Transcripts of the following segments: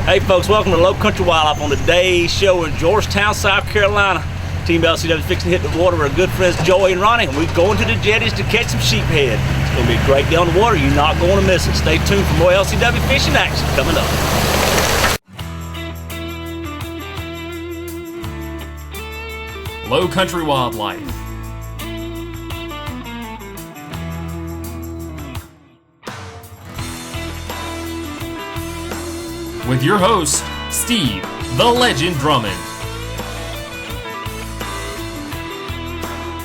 Hey folks, welcome to Low Country Wildlife on today's show in Georgetown, South Carolina. Team LCW fixing to hit the water with our good friends Joey and Ronnie, and we're going to the jetties to catch some sheephead. It's going to be a great day on the water. You're not going to miss it. Stay tuned for more LCW fishing action coming up. Low Country Wildlife. With your host, Steve, the Legend Drummond,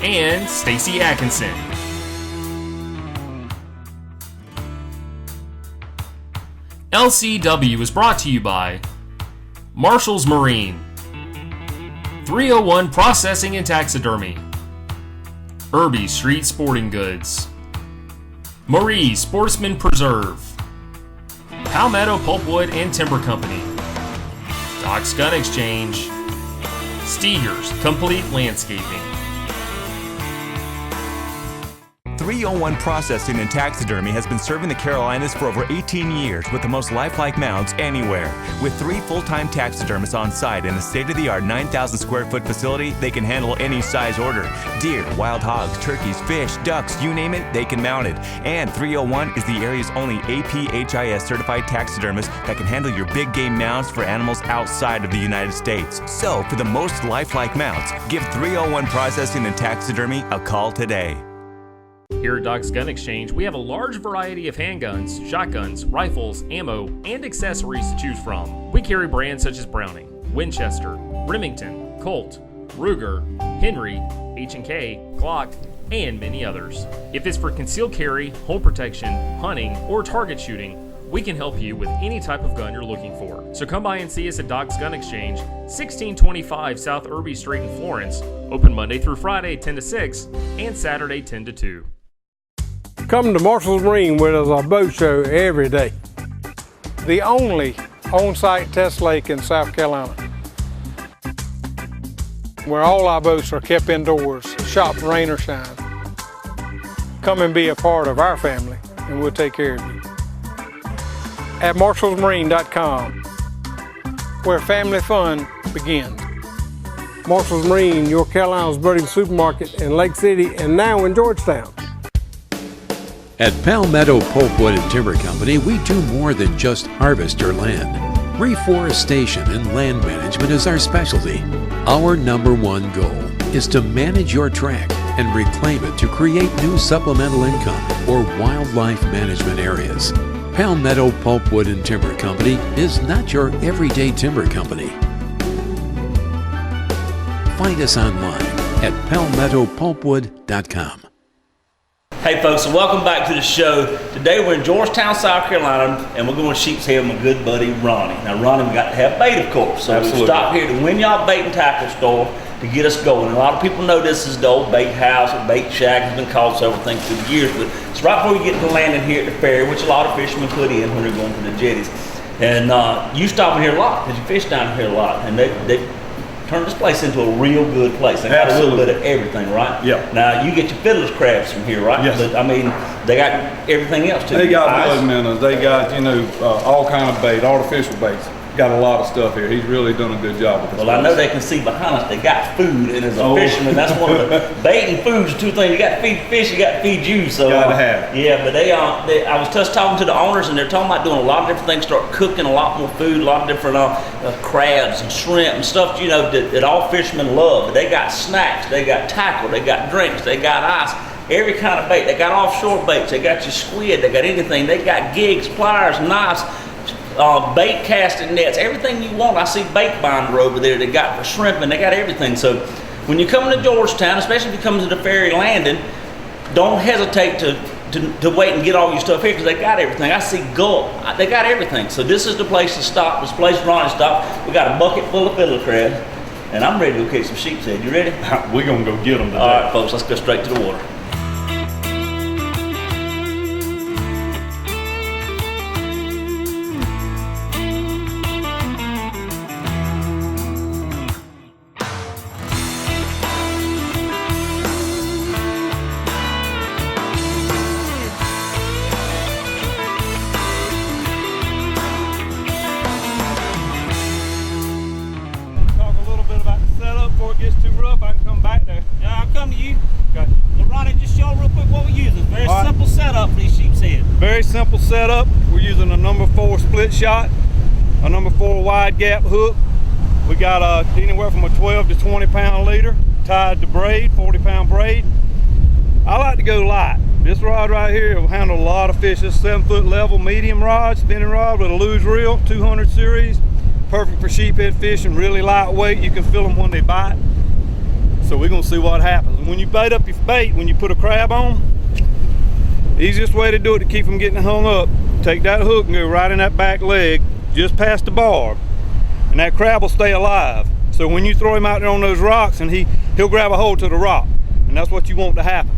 and Stacy Atkinson. LCW is brought to you by Marshall's Marine, 301 Processing and Taxidermy, Irby Street Sporting Goods, Marie's Sportsman Preserve, Palmetto Pulpwood and Timber Company, Doc's Gun Exchange, Steegers Complete Landscaping. 301 Processing and Taxidermy has been serving the Carolinas for over 18 years with the most lifelike mounts anywhere. With 3 full-time taxidermists on site in a state-of-the-art 9,000 square foot facility, they can handle any size order. Deer, wild hogs, turkeys, fish, ducks, you name it, they can mount it. And 301 is the area's only APHIS certified taxidermist that can handle your big game mounts for animals outside of the United States. So, for the most lifelike mounts, give 301 Processing and Taxidermy a call today. Here at Doc's Gun Exchange, we have a large variety of handguns, shotguns, rifles, ammo, and accessories to choose from. We carry brands such as Browning, Winchester, Remington, Colt, Ruger, Henry, H&K, Glock, and many others. If it's for concealed carry, home protection, hunting, or target shooting, we can help you with any type of gun you're looking for. So come by and see us at Doc's Gun Exchange, 1625 South Irby Street in Florence, open Monday through Friday 10 to 6 and Saturday 10 to 2. Come to Marshall's Marine where there's a boat show every day. The only on-site test lake in South Carolina, where all our boats are kept indoors, shop rain or shine. Come and be a part of our family and we'll take care of you. At marshallsmarine.com, where family fun begins. Marshall's Marine, your Carolina's boating supermarket in Lake City and now in Georgetown. At Palmetto Pulpwood and Timber Company, we do more than just harvest your land. Reforestation and land management is our specialty. Our number one goal is to manage your tract and reclaim it to create new supplemental income or wildlife management areas. Palmetto Pulpwood and Timber Company is not your everyday timber company. Find us online at palmettopulpwood.com. Hey folks, so welcome back to the show. Today we're in Georgetown, South Carolina, and we're going to Sheepshead with my good buddy Ronnie. Now Ronnie, we got to have bait, of course, so we stopped here to Win Y'all Bait and Tackle Store to get us going. And a lot of people know this is the old bait house or bait shack. It's been called several things through the years, but it's right before you get to the landing here at the ferry, which a lot of fishermen put in when they're going to the jetties. And you stop in here a lot because you fish down here a lot, and they turn this place into a real good place. They got a little bit of everything, right? Yeah. Now you get your fiddler's crabs from here, right? Yes. But I mean, they got everything else too. They got blood minnows. They got all kind of bait, artificial baits. Got a lot of stuff here. He's really done a good job with this. Well, I know they can see behind us. They got food, and as a fisherman, that's one of the bait and food's two things. You got to feed fish, you got to feed you. So gotta have. Yeah, but I was just talking to the owners, and they're talking about doing a lot of different things. Start cooking a lot more food, a lot of different crabs and shrimp and stuff. That all fishermen love. But they got snacks, they got tackle, they got drinks, they got ice. Every kind of bait. They got offshore baits. They got your squid. They got anything. They got gigs, pliers, knives. Bait casting nets, everything you want. I see bait binder over there they got for shrimp, and they got everything. So when you come to Georgetown, especially if you come to the ferry landing, don't hesitate to wait and get all your stuff here because they got everything. I see gulp, they got everything. So this is the place to stop. This place Ronnie stopped. We got a bucket full of fiddler crabs, and I'm ready to go catch some sheepshead. You ready? We're gonna go get them today. All right, folks, let's go straight to the water. very simple setup. We're using a number 4 split shot, a number 4 wide gap hook. We got anywhere from a 12 to 20 pound leader tied to braid, 40-pound braid. I like to go light. This rod right here will handle a lot of fish. This 7-foot level medium rod, spinning rod with a luge reel, 200 series. Perfect for sheephead fishing, really lightweight. You can feel them when they bite. So we're gonna see what happens. When you bait up your bait, when you put a crab on, the easiest way to do it to keep them getting hung up, take that hook and go right in that back leg, just past the barb, and that crab will stay alive. So when you throw him out there on those rocks, and he'll grab a hold to the rock, and that's what you want to happen.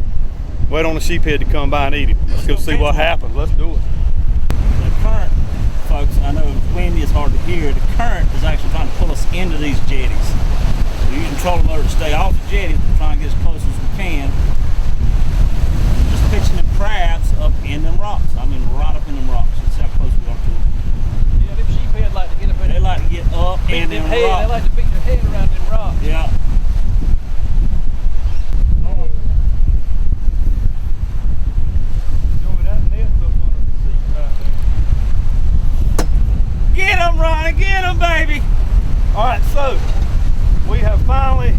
Wait on the sheephead to come by and eat him. Let's go see what happens. Let's do it. The current, folks, I know it's windy, it's hard to hear. The current is actually trying to pull us into these jetties. We're using trolling motor to stay off the jetties, but trying to get as close as we can. Just pitching the crabs up in them rocks. I mean, right up in them rocks. That's how close we are to them. Yeah, them sheephead like to get up in. They like to get up in them rocks. They like to beat their head around them rocks. Yeah. Get them, Ronnie, get them, baby. All right, so we have finally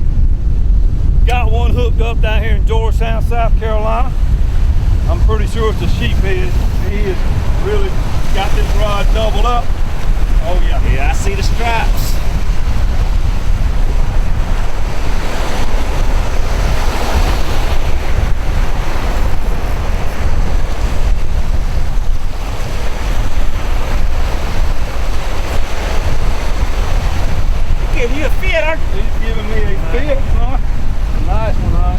got one hooked up down here in Georgetown, South Carolina. I'm pretty sure it's a sheephead. He has really got this rod doubled up. Oh yeah. Yeah, I see the stripes. Give you a fit, aren't you? He's giving me a fit, huh? Nice one, Ron.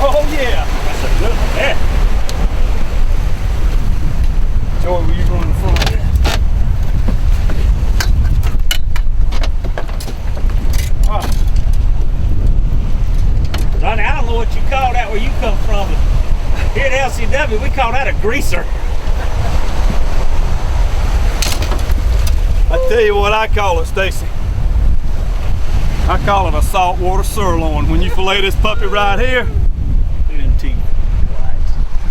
Oh yeah. That's a good one. Yeah. Joey, will you run the front there? Ronnie, I don't know what you call that where you come from, but here at LCW, we call that a greaser. I tell you what I call it, Stacy. I call it a saltwater sirloin. When you fillet this puppy right here,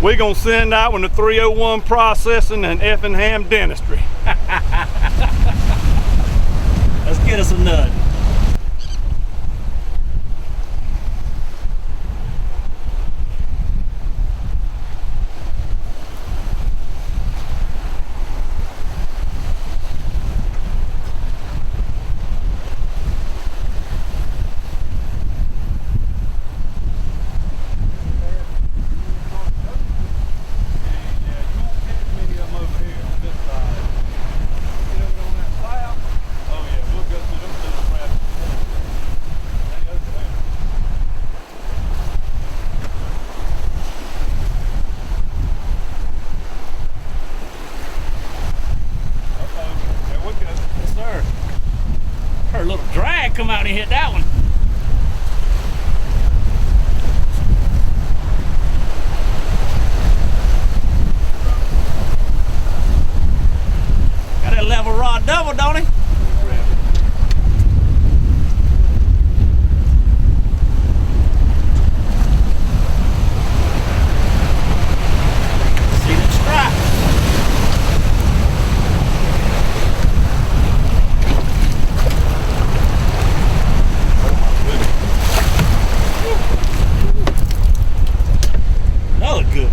we're gonna send that one to 301 Processing and Effingham Dentistry. Let's get us a nut. A little drag come out and hit that one. Got that level rod double, don't he? See them stripes. Good.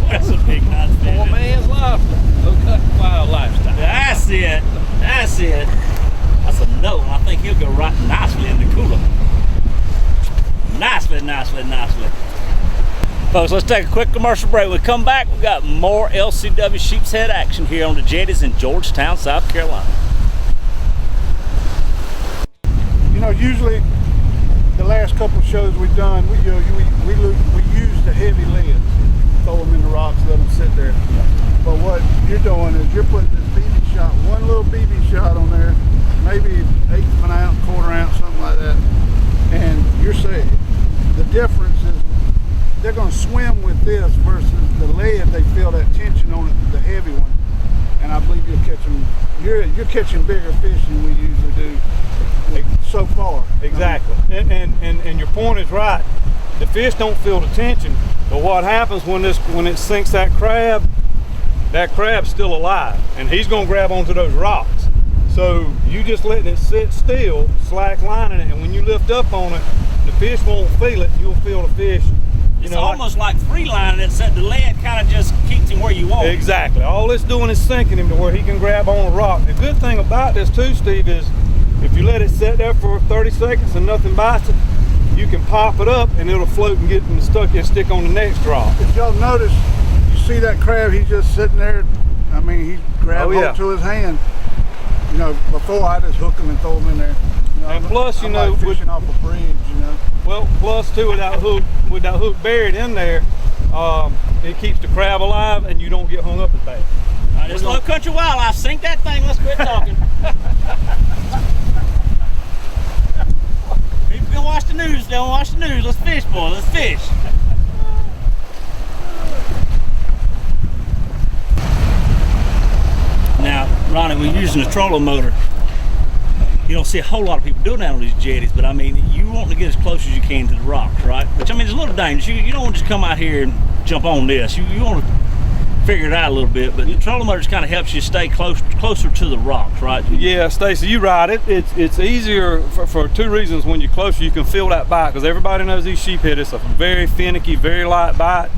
That's a big nice fish. Poor man's lobster. No cut wild lifestyle. That's it. That's it. That's a no, and I think he'll go right nicely in the cooler. Nicely, nicely, nicely. Folks, let's take a quick commercial break. When we come back, we got more LCW Sheepshead action here on the jetties in Georgetown, South Carolina. You know, usually the last couple of shows we've done, we use the heavy leads, throw them in the rocks, let them sit there. But what you're doing is you're putting this BB shot, one little BB shot on there, maybe 1/8 of an ounce, 1/4 ounce, something like that, and you're saying the difference is they're going to swim with this versus the lead they feel feel that tension on the heavy one, and I believe you'll catch them. You're catching bigger fish than we usually do so far. Exactly. And your point is right. The fish don't feel the tension, but what happens when it sinks that crab's still alive, and he's going to grab onto those rocks. So you just letting it sit still, slack lining it, and when you lift up on it, the fish won't feel it. You'll feel the fish. It's almost like free lining it, so the lead kind of just keeps him where you want. Exactly. All it's doing is sinking him to where he can grab on a rock. The good thing about this too, Steve, is if you let it sit there for 30 seconds and nothing bites it, you can pop it up and it'll float and get stuck and stick on the next rock. If y'all notice, you see that crab, he's just sitting there. I mean, he grabbed onto his hand. Before I just hook him and throw him in there. And plus, I'm like fishing off a bridge, Well, plus too, with that hook buried in there, it keeps the crab alive, and you don't get hung up as bad. All right, it's Low Country Wildlife. Sink that thing. Let's quit talking. People gonna watch the news. They don't watch the news. Let's fish, boy. Let's fish. Now, Ronnie, we're using a trolling motor. You don't see a whole lot of people doing that on these jetties, but I mean, you want to get as close as you can to the rocks, right? Which, I mean, it's a little dangerous. You don't want to just come out here and jump on this. You want to figure it out a little bit, but the trolling motor just kind of helps you stay closer to the rocks, right? Yeah, Stacy, you're right. It's easier for two reasons. When you're closer, you can feel that bite, because everybody knows these sheephead. It's a very finicky, very light bite.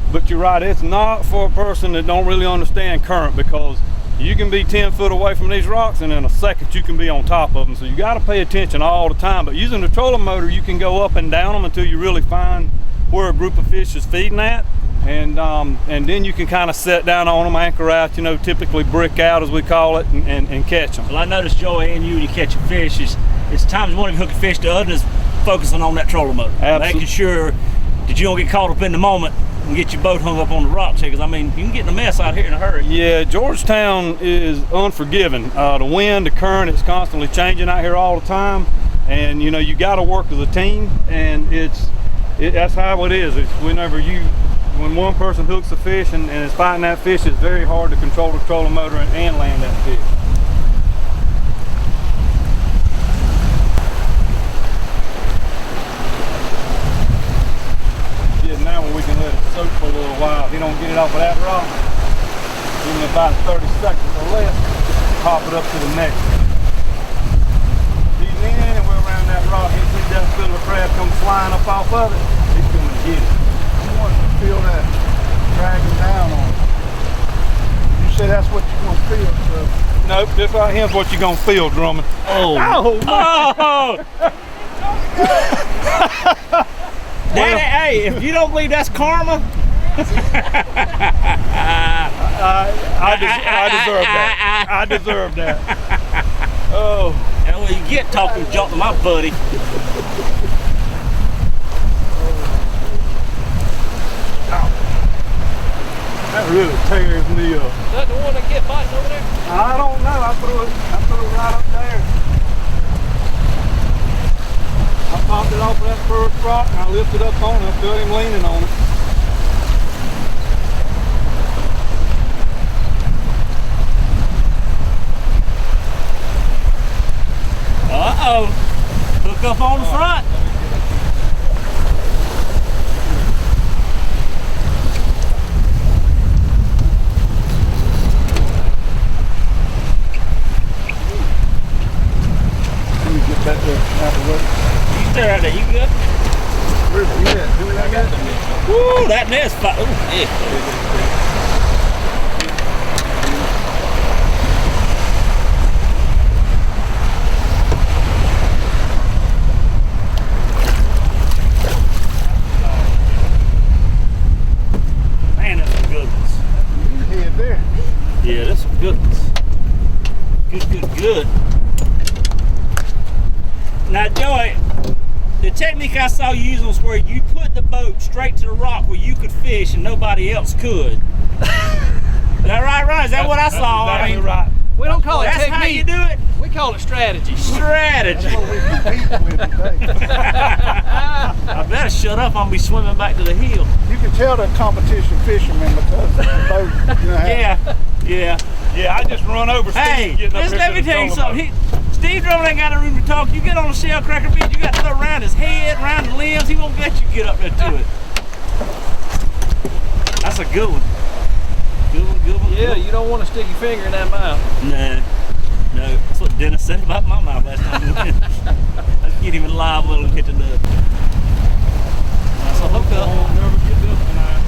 But you're right, it's not for a person that don't really understand current, because you can be 10 foot away from these rocks and in a second you can be on top of them. So you got to pay attention all the time. But using the trolling motor, you can go up and down them until you really find where a group of fish is feeding at. And then you can kind of set down on them, anchor out, typically brick out as we call it, and catch them. Well, I noticed, Joey, and you, when you catch a fish, it's times one of you hook a fish, the other is focusing on that trolling motor. Absolutely. Making sure that you don't get caught up in the moment and get your boat hung up on the rocks here, because I mean, you can get in a mess out here in a hurry. Yeah, Georgetown is unforgiving. The wind, the current, it's constantly changing out here all the time, and you got to work as a team, and that's how it is. It's when one person hooks a fish and is fighting that fish, it's very hard to control the trolling motor and land that fish. Now we can let it soak for a little while. If you don't get it off of that rock, even about 30 seconds or less, pop it up to the next. He's in and we're around that rock. He sees that little crab come flying up off of it. He's going to get it. You want to feel that dragging down on it. You say that's what you're going to feel, so. Nope, this right here is what you're going to feel, Drummond. Oh! Daddy, hey, if you don't believe that's karma, I deserve that. Oh. That's what you get talking junk to my buddy. That really tears me up. Is that the one that get biting over there? I don't know. I threw it right up there. I popped it off of that first rock and I lifted up on it. I felt him leaning on it. Uh-oh. Hook up on the front. Let me get back there out of the way. You stay right there. You good? Where's he at? Doing that guy? Woo, that net's fine. Ooh, yeah. Man, that's some good ones. Head there. Yeah, that's some good ones. Good. Now, Joey, the technique I saw you use was where you put the boat straight to the rock where you could fish and nobody else could. Is that right? Is that what I saw? Exactly I mean, right. We don't call it that's technique. how you do it? We call it strategy. Strategy. That's what we compete with today. I better shut up. I'm gonna be swimming back to the hill. You can tell they're competition fishermen because the boat, you know, Yeah. Yeah, I just run over Steve. Hey, getting up just here let to me the tell you trolling something. Steve Drummond ain't got no room to talk. You get on a shell cracker bed, you got to throw around his head, around the limbs. He won't let you get up there to it. That's a good one. Good one. Yeah, you don't want to stick your finger in that mouth. No. That's what Dennis said about my mouth last time we went. Let's get him alive when we hit the nut. That's a hookup. Never get this one out.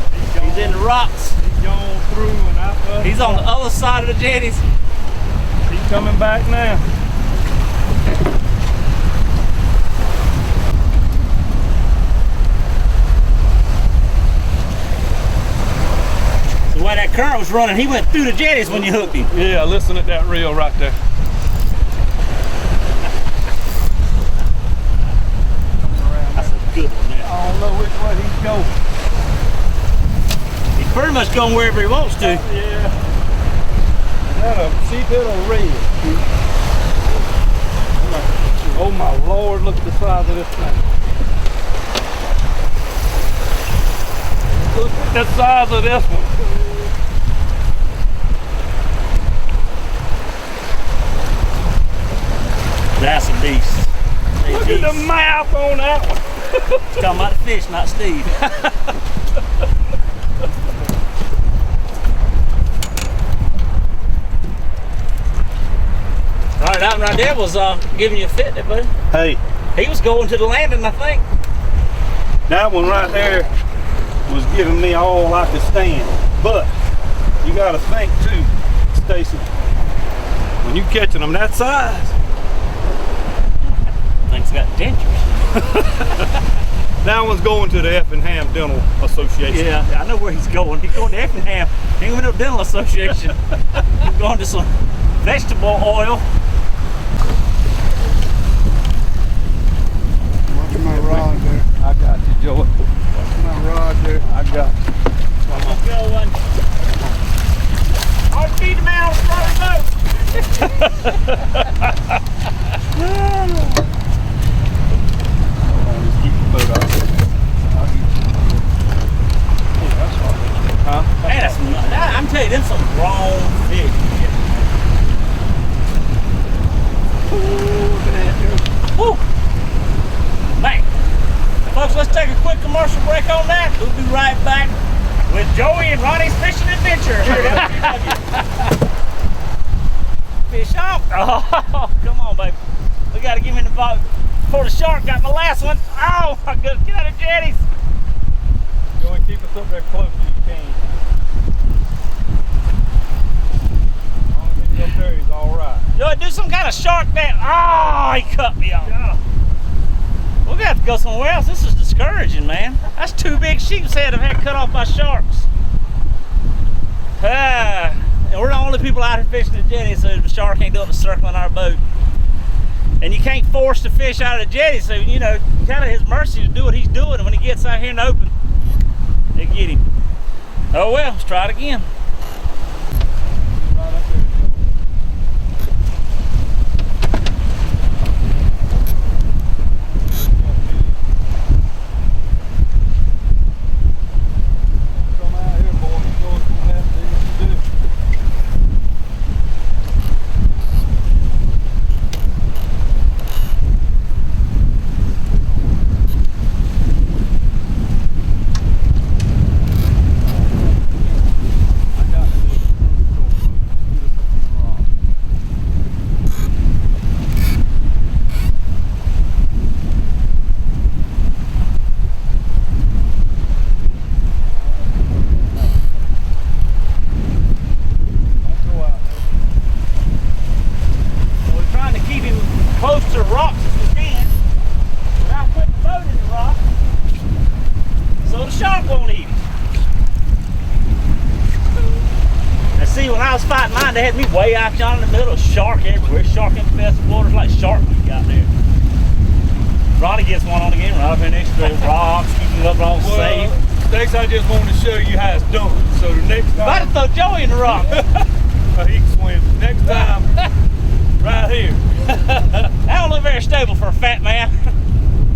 He's in the rocks. He's gone through and out there. He's on the other side of the jetties. He's coming back now. The way that current was running, he went through the jetties when you hooked him. Yeah, listen at that reel right there. That's a good one there. I don't know which way he's going. He's pretty much going wherever he wants to. Yeah. Is that a sheephead or red? Oh my Lord, look at the size of this thing. Look at the size of this one. That's a beast. Look at the mouth on that one. He's talking about the fish, not Steve. Right, that one right there was giving you a fit there, buddy. Hey, He was going to the landing, I think. that one right there was giving me all I could stand. But you got to think too, Stacy, when you catching them that size, Thing's got dentures. that one's going to the Effingham Dental Association. Yeah, I know where he's going. He's going to Effingham. He ain't going to the Dental Association. He's going to some vegetable oil. watch my rod there. I got you, Joey. Watch my rod there. I got you. Come on, go one. I'll feed the man on the front Keep the boat out there. Huh? Man, that's some, I'm telling you, them some grown fish. Woo! Man. Folks, let's take a quick commercial break on that. We'll be right back with Joey and Ronnie's Fishing Adventure here at LCW. Fish off. Oh, come on, baby. We got to get him in the boat before the shark got my last one. Oh, my goodness. Get out of the jetties. Joey, keep us up there close as you can. As long as he's up there, he's all right. Joey, do some kind of shark net. Oh, he cut me off. We're going to have to go somewhere else. This is discouraging, man. That's 2 big sheepshead I've had cut off by sharks. And we're the only people out here fishing the jetty, so the shark ain't doing the circling our boat. And you can't force the fish out of the jetty, so, you know, kind of his mercy to do what he's doing. And when he gets out here in the open, they get him. Oh, well, let's try it again. Right up there, Joey. Come out here, boy. You know what's gonna happen to you if you do. I got this cruise control boat. Get us up on the rock. Don't go out there. So we're trying to keep him close to the rocks as we can without putting the boat in the rock so the shark won't eat him. Now see, when I was fighting mine, they had me way out yonder in the middle of shark everywhere. Shark infested waters like shark week out there. Ronnie gets one on again right up here next to the rocks, keeping it up all safe. Next, I just wanted to show you how it's done. So the next About to time, throw Joey in the rock. he can swim. Next time, right here. That don't look very stable for a fat man.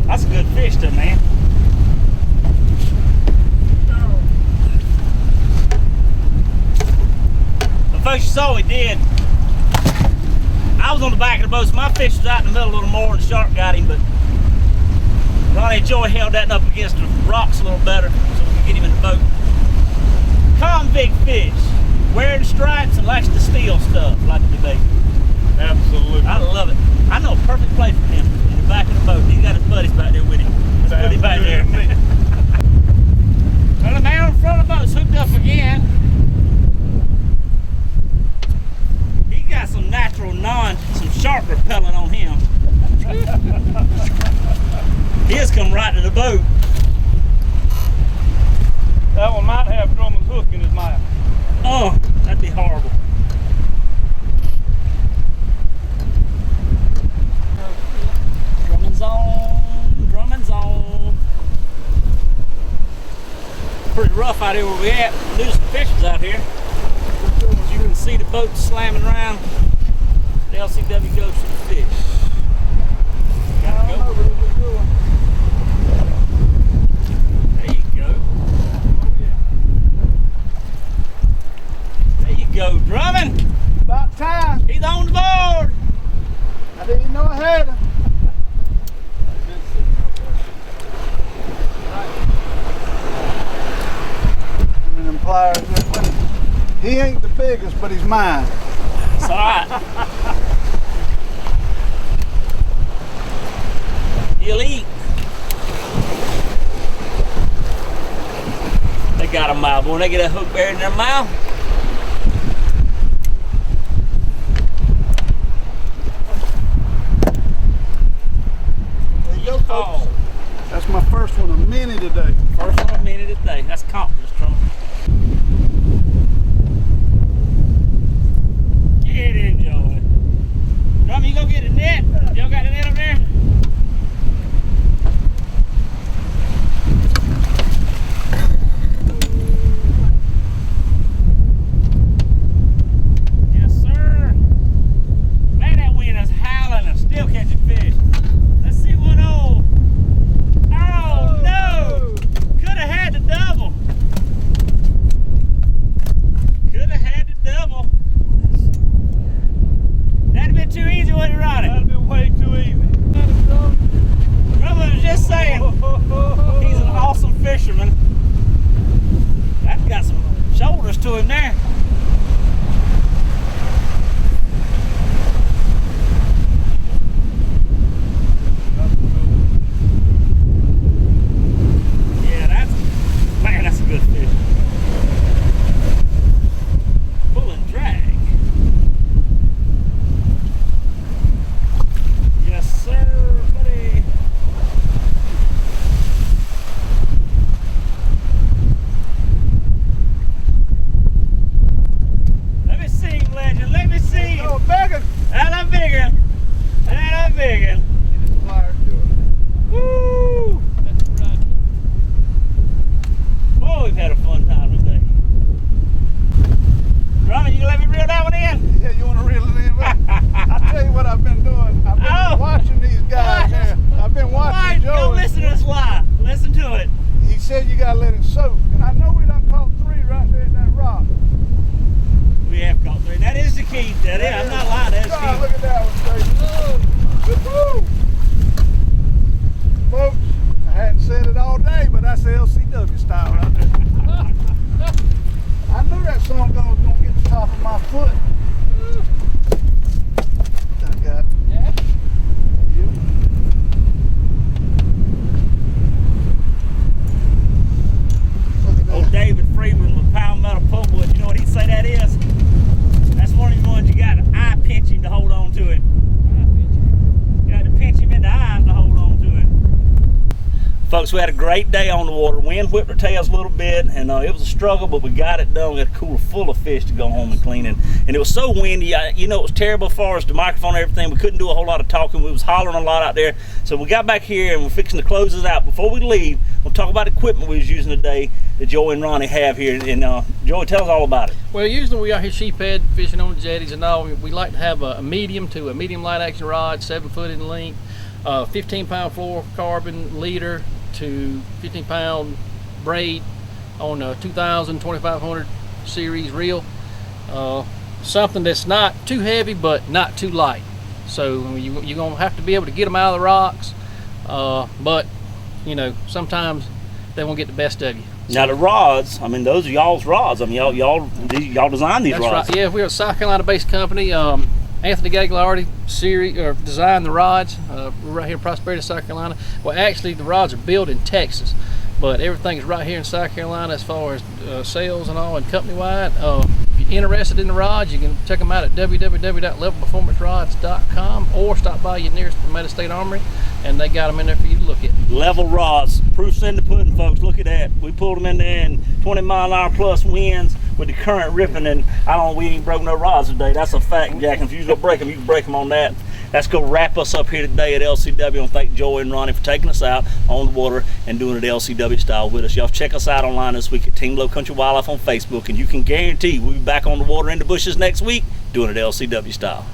I That's a good fish there, man. But folks, you saw what we did. I was on the back of the boat, so my fish was out in the middle a little more, and the shark got him, but Ronnie and Joy held that up against the rocks a little better so we could get him in the boat. Convict fish, wearing stripes and likes to steal stuff like the baby. Absolutely. I love it. I know a perfect place for him in the back of the boat. He's got his buddies back there with him. Let's put him back there. Well, the man on the front of the boat's hooked up again. He got some natural some shark repellent on him. He has come right to the boat. That one might have Drummond's hook in his mouth. Oh, that'd be horrible. Drummond's on, Drummond's on. Pretty rough out here where we at. Losing fishes out here. As you can see the boat slamming around. The LCW goes for the fish. Gotta go. There you go. There you go, Drummond. About time. He's on the board. I didn't know I had him. And them pliers, he ain't the biggest, but he's mine. It's all right. He'll eat. They got a mouth. When they get a hook buried in their mouth, There you go, folks. That's my first one, a mini today. First one a minute a day. That's confidence, Trump. Get in, Joey. Drum, you go get a net? Y'all got a net up there? Yes, sir. Man, that wind is howling and still catching fish. Let's see what old. Oh, no! Could have had the double. Could have had the double. That'd have been too easy, wasn't it, Ronnie? That'd be way too easy. Drummond was just saying, he's an awesome fisherman. That's got some shoulders to him there. Yeah, that's a good fish. Pull and drag. Yes, sir, buddy. Let me see him, legend. Let me see him. Oh, bigger. And I'm bigger. And I'm bigger. Pliers do it. Woo! Boy, we've had a fun time today. Drummond, you gonna let me reel that one in? Yeah, you want to reel it in? I'll tell you what I've been doing. I've been Oh. watching these guys here. I've been watching Mike, Joe. don't listen to this lie. Listen to it. He said you gotta let it soak. And I know we done caught 3 right there in that rock. We have caught 3. That is the key. That is. I'm not lying. That's the God, key. look at that one, Stacy. Woo-hoo. Folks, I hadn't said it all day, but that's the LCW style right there. I knew that song gonna get the top of my foot. I got it. Yeah. You. Look at Old that. David Freeman with Palmetto Pulpwood. You know what he'd say that is? That's one of the ones you got to eye pinch him to hold on to it. You got to pinch him in the eyes to hold on to it. Folks, we had a great day on the water. Wind whipped our tails a little bit, and it was a struggle, but we got it done. We had a cooler full of fish to go home and clean. And it was so windy. You know, it was terrible as far as the microphone and everything. We couldn't do a whole lot of talking. We was hollering a lot out there. So we got back here, and we're fixing to close this out. Before we leave, we'll talk about the equipment we was using today that Joey and Ronnie have here. And Joey, tell us all about it. Well, usually we out here sheephead fishing on the jetties and all. We like to have a medium to a medium light action rod, 7 foot in length. 15-pound fluorocarbon leader to 15-pound braid on a 2000 2500 series reel. Something that's not too heavy but not too light. So you're gonna have to be able to get them out of the rocks, but you know, sometimes they won't get the best of you. Now the rods, I mean, those are y'all's rods. I mean, y'all designed these That's rods. right. Yeah, we're a South Carolina-based company. Anthony Gagliardi designed the rods. We're right here in Prosperity, South Carolina. Well, actually, the rods are built in Texas, but everything is right here in South Carolina as far as sales and all, and company-wide. If you're interested in the rods, you can check them out at www.levelperformancerods.com or stop by your nearest Palmetto State Armory, and they got them in there for you to look at. Level rods, proof's in the pudding, folks. Look at that. We pulled them in there in 20-mile-an-hour plus winds with the current ripping, and we ain't broke no rods today. That's a fact, Jack. If you're gonna break them, you can break them on that. Let's go wrap us up here today at LCW, and thank Joey and Ronnie for taking us out on the water and doing it LCW style with us. Y'all check us out online this week at Team Low Country Wildlife on Facebook, and you can guarantee we'll be back on the water in the bushes next week doing it LCW style.